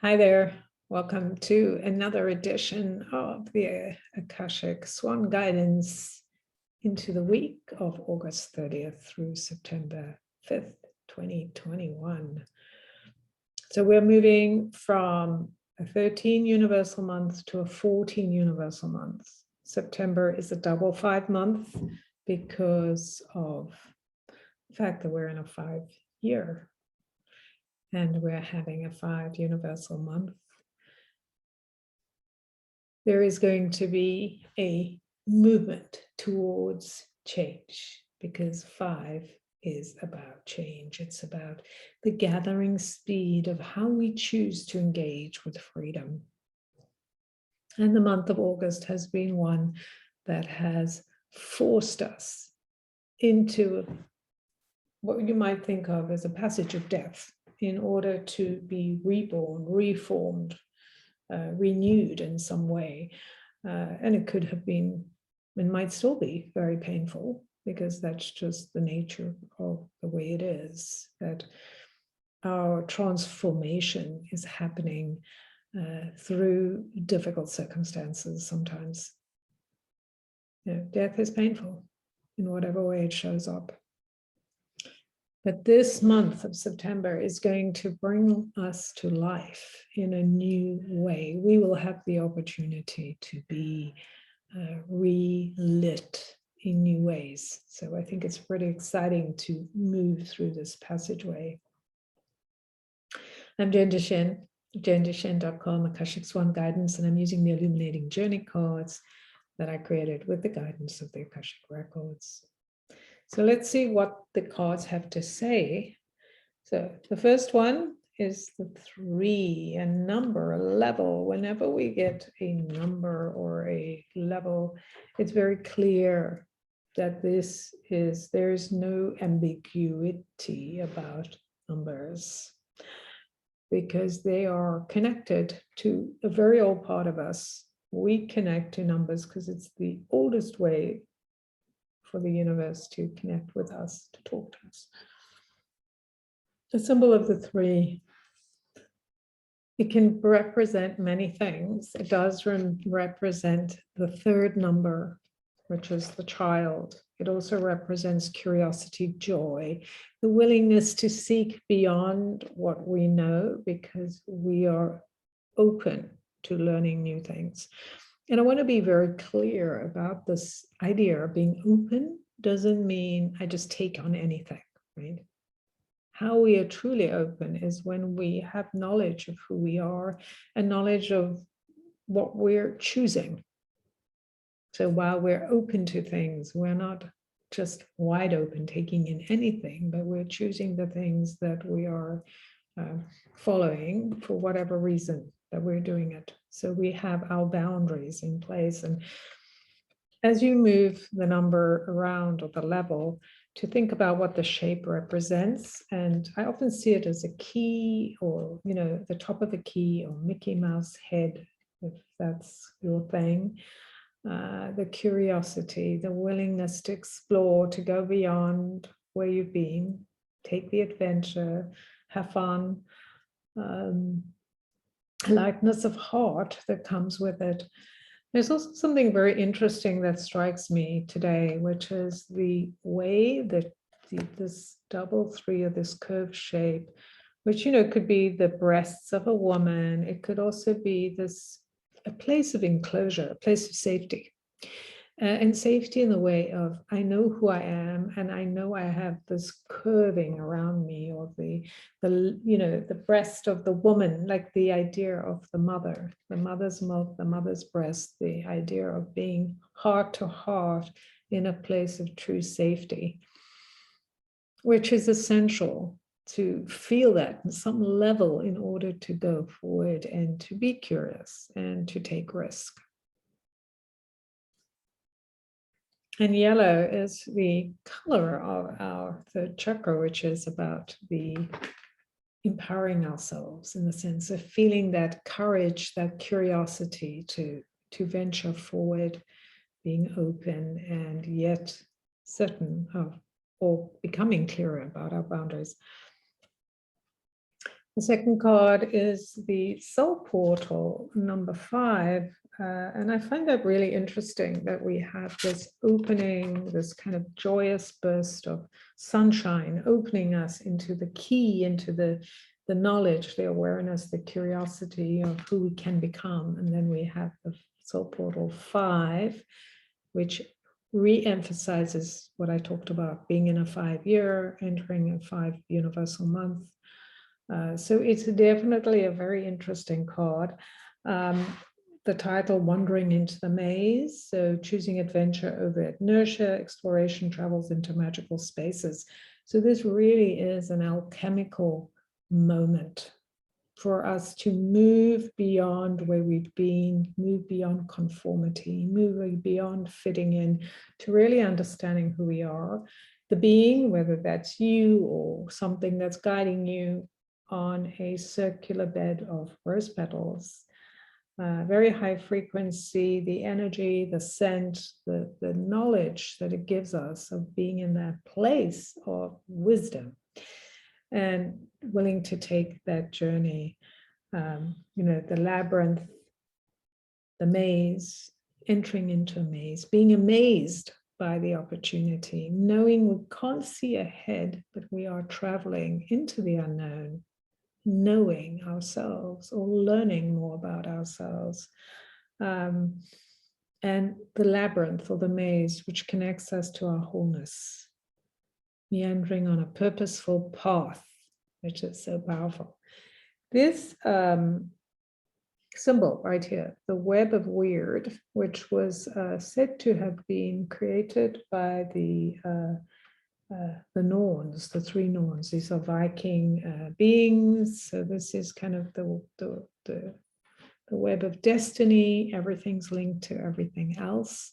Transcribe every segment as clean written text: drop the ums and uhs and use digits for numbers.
Hi there. Welcome to another edition of the Akashic Swan guidance into the week of August 30th through September 5th, 2021. So we're moving from a 13 universal month to a 14 universal month. September is a double 5 month because of the fact that we're in a 5-year and we're having a 5 universal month. There is going to be a movement towards change because 5 is about change. It's about the gathering speed of how we choose to engage with freedom. And the month of August has been one that has forced us into what you might think of as a passage of death in order to be reborn, reformed, renewed in some way. And it could have been, and might still be, very painful because that's just the nature of the way it is, that our transformation is happening through difficult circumstances sometimes. Death is painful in whatever way it shows up. But this month of September is going to bring us to life in a new way. We will have the opportunity to be relit in new ways. So I think it's pretty exciting to move through this passageway. I'm Jen Deshen, jendeshen.com, Akashic Swan Guidance, and I'm using the Illuminating Journey cards that I created with the guidance of the Akashic Records. So let's see what the cards have to say. So the first one is the 3, a number, a level. Whenever we get a number or a level, it's very clear that there's no ambiguity about numbers because they are connected to a very old part of us. We connect to numbers because it's the oldest way for the universe to connect with us, to talk to us. The symbol of the 3, it can represent many things. It does represent the 3rd number, which is the child. It also represents curiosity, joy, the willingness to seek beyond what we know because we are open to learning new things. And I want to be very clear about this idea of being open doesn't mean I just take on anything, right? How we are truly open is when we have knowledge of who we are and knowledge of what we're choosing. So while we're open to things, we're not just wide open taking in anything, but we're choosing the things that we are following for whatever reason that we're doing it. So we have our boundaries in place. And as you move the number around or the level, to think about what the shape represents. And I often see it as a key or, the top of a key or Mickey Mouse head, if that's your thing. The curiosity, the willingness to explore, to go beyond where you've been, take the adventure, have fun. Lightness of heart that comes with it. There's also something very interesting that strikes me today, which is the way that this double 3 or this curved shape, which could be the breasts of a woman. It could also be a place of enclosure, a place of safety. And safety in the way of, I know who I am, and I know I have this curving around me, or the breast of the woman, like the idea of the mother's milk, the mother's breast, the idea of being heart to heart in a place of true safety, which is essential to feel that on some level in order to go forward and to be curious and to take risk. And yellow is the color of our 3rd chakra, which is about the empowering ourselves in the sense of feeling that courage, that curiosity to venture forward, being open and yet certain of or becoming clearer about our boundaries. The second card is the Soul Portal, number 5. And I find that really interesting that we have this opening, this kind of joyous burst of sunshine, opening us into the key, into the knowledge, the awareness, the curiosity of who we can become. And then we have the Soul Portal 5, which re-emphasizes what I talked about, being in a 5-year, entering a 5 universal month. So it's definitely a very interesting card. The title, Wandering into the Maze, so choosing adventure over inertia, exploration, travels into magical spaces. So this really is an alchemical moment for us to move beyond where we've been, move beyond conformity, move beyond fitting in, to really understanding who we are, the being, whether that's you or something that's guiding you on a circular bed of rose petals. Very high frequency, the energy, the scent, the knowledge that it gives us of being in that place of wisdom and willing to take that journey. The labyrinth, the maze, entering into a maze, being amazed by the opportunity, knowing we can't see ahead, but we are traveling into the unknown, knowing ourselves or learning more about ourselves. And the labyrinth or the maze, which connects us to our wholeness, meandering on a purposeful path, which is so powerful. This symbol right here, the web of weird, which was said to have been created by the Norns, the 3 Norns. These are Viking beings. So this is kind of the web of destiny. Everything's linked to everything else.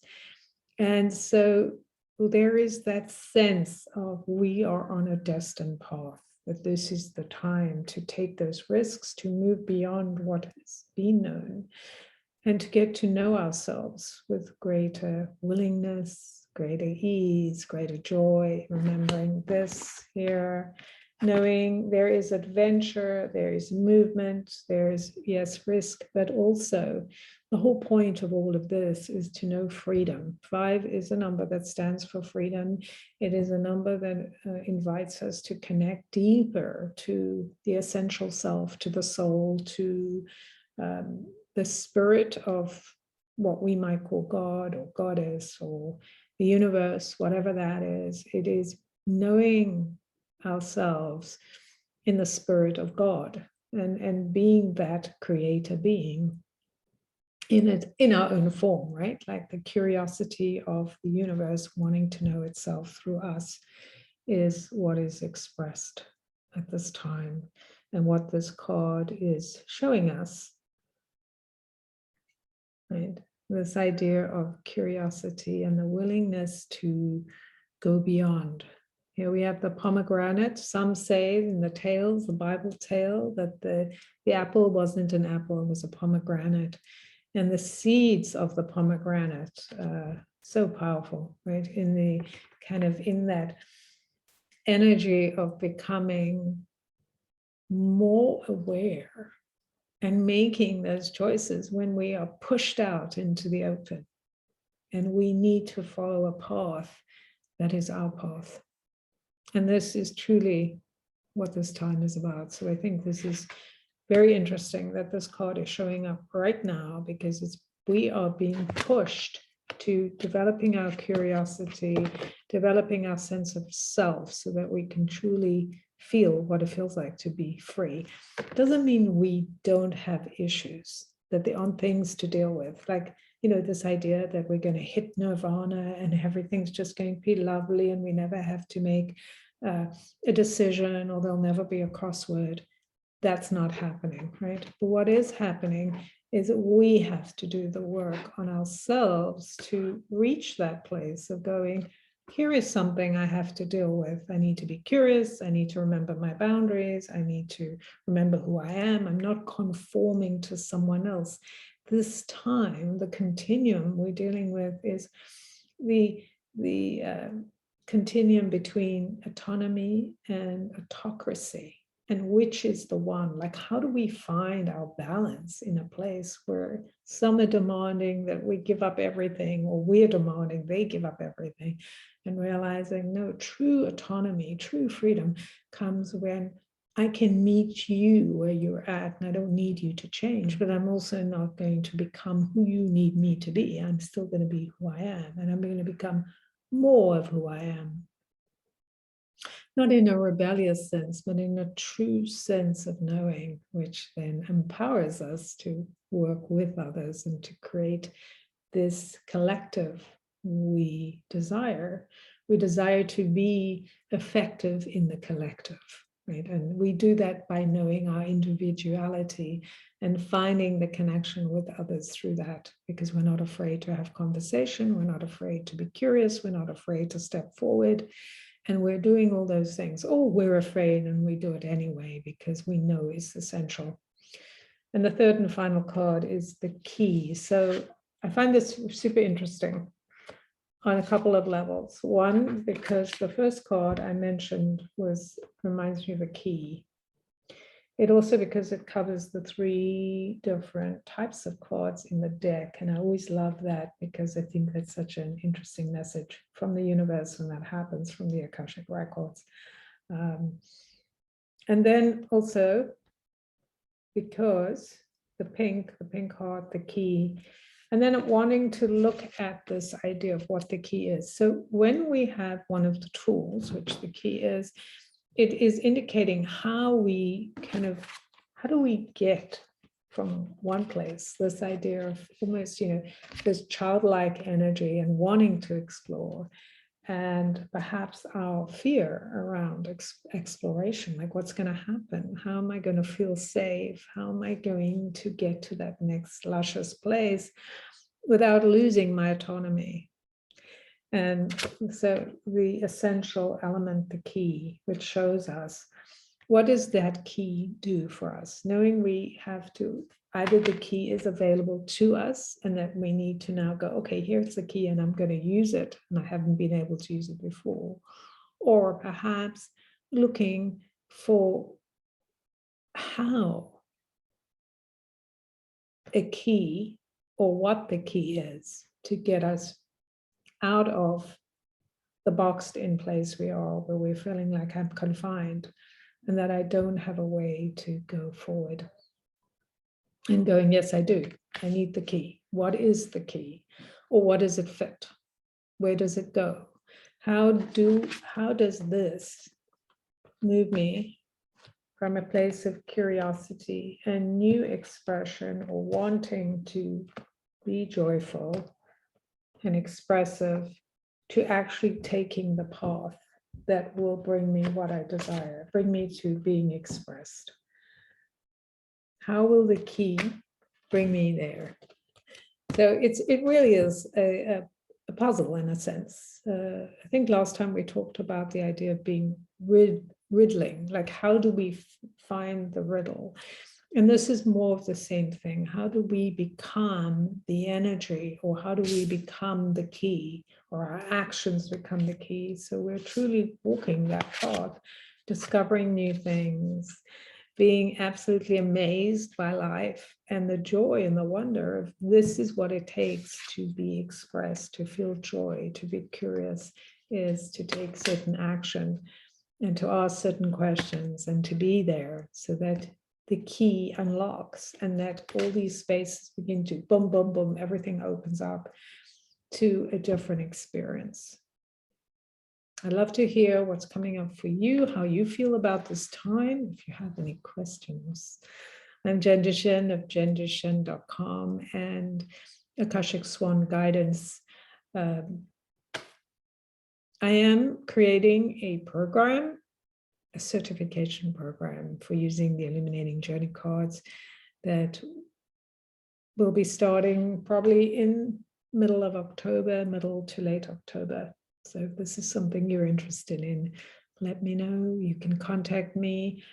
And so there is that sense of we are on a destined path, that this is the time to take those risks, to move beyond what has been known, and to get to know ourselves with greater willingness, greater ease, greater joy, remembering this here, knowing there is adventure, there is movement, there is, yes, risk, but also the whole point of all of this is to know freedom. 5 is a number that stands for freedom. It is a number that invites us to connect deeper to the essential self, to the soul, to the spirit of what we might call God or goddess or the universe, whatever that is. It is knowing ourselves in the spirit of God and being that creator being in our own form, right? Like the curiosity of the universe wanting to know itself through us is what is expressed at this time, and what this card is showing us, right? This idea of curiosity and the willingness to go beyond. Here we have the pomegranate. Some say in the tales, the Bible tale, that the apple wasn't an apple, it was a pomegranate. And the seeds of the pomegranate, so powerful, right? In the kind of, in that energy of becoming more aware and making those choices when we are pushed out into the open. And we need to follow a path that is our path. And this is truly what this time is about. So I think this is very interesting that this card is showing up right now, because we are being pushed to developing our curiosity, developing our sense of self, so that we can truly feel what it feels like to be free. It doesn't mean we don't have issues, that there aren't things to deal with. Like, this idea that we're going to hit nirvana and everything's just going to be lovely and we never have to make a decision, or there'll never be a crossword. That's not happening, right? But what is happening is that we have to do the work on ourselves to reach that place of going, here is something I have to deal with. I need to be curious. I need to remember my boundaries. I need to remember who I am. I'm not conforming to someone else. This time, the continuum we're dealing with is the continuum between autonomy and autocracy. and which is the one. Like, how do we find our balance in a place where some are demanding that we give up everything, or we're demanding they give up everything, and realizing, no, true autonomy, true freedom comes when I can meet you where you're at, and I don't need you to change, but I'm also not going to become who you need me to be. I'm still going to be who I am, and I'm going to become more of who I am. Not in a rebellious sense, but in a true sense of knowing, which then empowers us to work with others and to create this collective we desire. We desire to be effective in the collective, right? And we do that by knowing our individuality and finding the connection with others through that, because we're not afraid to have conversation, we're not afraid to be curious, we're not afraid to step forward. And we're doing all those things. Oh, we're afraid, and we do it anyway because we know it's essential. And the third and final card is the key. So I find this super interesting on a couple of levels. One, because the first card I mentioned reminds me of a key. It also, because it covers the 3 different types of cards in the deck. And I always love that, because I think that's such an interesting message from the universe when that happens, from the Akashic records. And then also, because the pink heart, the key, and then wanting to look at this idea of what the key is. So when we have one of the tools, which the key is, it is indicating how do we get from one place, this idea of almost, this childlike energy and wanting to explore, and perhaps our fear around exploration, like what's going to happen? How am I going to feel safe? How am I going to get to that next luscious place without losing my autonomy? And so the essential element, the key, which shows us what does that key do for us, knowing we have to, either the key is available to us and that we need to now go, okay, here's the key and I'm going to use it, and I haven't been able to use it before. Or perhaps looking for how a key, or what the key is, to get us out of the boxed in place we are, where we're feeling like I'm confined and that I don't have a way to go forward. And going, yes, I do. I need the key. What is the key? Or what does it fit? Where does it go? How does this move me from a place of curiosity and new expression, or wanting to be joyful and expressive, to actually taking the path that will bring me what I desire, bring me to being expressed? How will the key bring me there? So it really is a puzzle in a sense. I think last time we talked about the idea of being riddling, like how do we find the riddle? And this is more of the same thing. How do we become the energy, or how do we become the key, or our actions become the key? So we're truly walking that path, discovering new things, being absolutely amazed by life, and the joy and the wonder of this is what it takes to be expressed, to feel joy, to be curious, is to take certain action and to ask certain questions and to be there, so that the key unlocks and that all these spaces begin to boom, boom, boom, everything opens up to a different experience. I'd love to hear what's coming up for you, how you feel about this time, if you have any questions. I'm Jen Duchenne of jenduchenne.com and Akashic Swan Guidance. I am creating a program, a certification program for using the Illuminating Journey cards that will be starting probably in middle of October, middle to late October. So if this is something you're interested in, let me know. You can contact me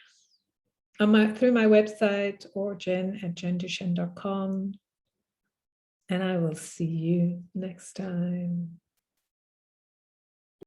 through my website, or jen@jenduchenne.com. And I will see you next time.